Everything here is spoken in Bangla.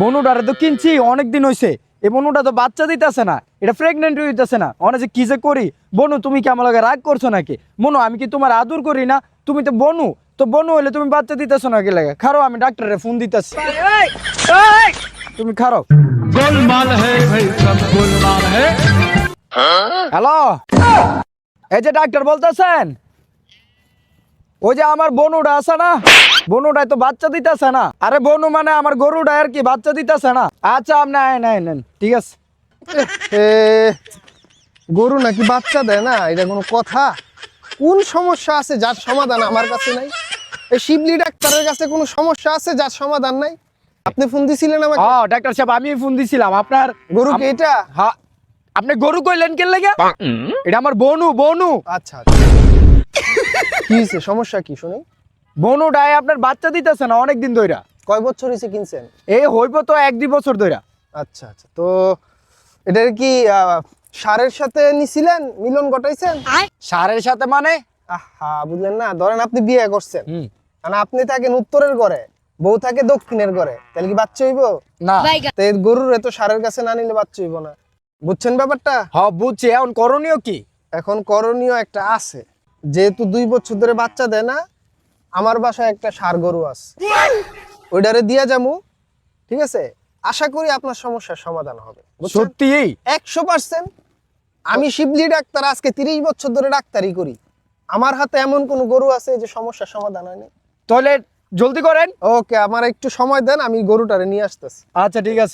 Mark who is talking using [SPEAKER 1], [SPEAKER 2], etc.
[SPEAKER 1] বনুটারে তো কিনছি অনেক দিন হয়েছে, এই বনুটা তো বাচ্চা দিতেছে না, এটা প্রেগনেন্ট হইতেছে না। অনেক যে কি যে করি। বনু তুমি কি আমার লগে রাগ করছো নাকি? মনু আমি কি তোমার আদর করি না? তুমি তো বনু, তো বনু হইলে তুমি বাচ্চা দিতেছো নাকি লাগে? খারো আমি ডাক্তারের ফোন দিতেছি। তুমি খারো।
[SPEAKER 2] गोलमाल है भाई सब गोलमाल है।
[SPEAKER 1] হ্যালো, এই যে ডাক্তার বলতেছেন, ওই যে আমার বনুটা আছে না, বনুটাই তো বাচ্চা দিতেছে না। আরে বনু মানে আমার গরুটা আর কি, বাচ্চা দিতেছে না। আচ্ছা আপনি নেন, ঠিক আছে।
[SPEAKER 3] এ, গরু নাকি বাচ্চা দেয় না, এটা কোনো কথা? কোন সমস্যা আছে যার সমাধান আমার কাছে নাই? এই শিবলি ডাক্তারের কাছে কোনো সমস্যা আছে যার সমাধান নাই? আপনি ফোন দিছিলেন আমাকে?
[SPEAKER 1] হ্যাঁ ডাক্তার সাহেব, আমি ফোন দিছিলাম আপনার।
[SPEAKER 3] গরু কি এটা?
[SPEAKER 1] হ্যাঁ, আপনি গরু কইলেন কে লাগে? এটা আমার বনু।
[SPEAKER 3] আচ্ছা আচ্ছা। কি হয়েছে, সমস্যা কি শুনি?
[SPEAKER 1] বনুটাই আপনার বাচ্চা দিতেছে না অনেক দিন ধইরা।
[SPEAKER 3] কয় বছর হয়েছে কিনছেন?
[SPEAKER 1] এই হইব তো 1-2 বছর ধইরা।
[SPEAKER 3] আচ্ছা আচ্ছা, তো এটার কি সারের সাথে নিছিলেন, মিলন ঘটাইছেন?
[SPEAKER 1] সারের সাথে মানে?
[SPEAKER 3] আহা, বুঝলেন না? ধরেন আপনি বিয়ে করছেন,
[SPEAKER 1] হুম।
[SPEAKER 3] মানে আপনি থাকেন উত্তরের ঘরে, বউ থাকে দক্ষিণের ঘরে, তাহলে কি বাচ্চা হইব?
[SPEAKER 1] না।
[SPEAKER 3] তো এই গরুর এত সারের কাছে না নিলে বাচ্চা হইব না। বুঝছেন ব্যাপারটা?
[SPEAKER 1] হ্যাঁ বুঝছি, এখন করণীয় কি?
[SPEAKER 3] এখন করণীয় একটা আছে। যেহেতু 2 বছর ধরে বাচ্চা দেয় না, আমার বাসায় একটা ষাঁড় গরু আছে, ওইটারে দিয়া যামু। ঠিক আছে, আশা করি আপনার সমস্যার সমাধান হবে। বুঝছেন?
[SPEAKER 1] সত্যি?
[SPEAKER 3] 100%। আমি শিবলি ডাক্তার, আজকে 30 বছর ধরে ডাক্তারি করি। আমার হাতে এমন কোন গরু আছে যে সমস্যার সমাধান হয়নি?
[SPEAKER 1] তাহলে জলদি করেন।
[SPEAKER 3] ওকে, আমার একটু সময় দেন, আমি গরুটারে নিয়ে আসতেছি।
[SPEAKER 1] আচ্ছা ঠিক আছে।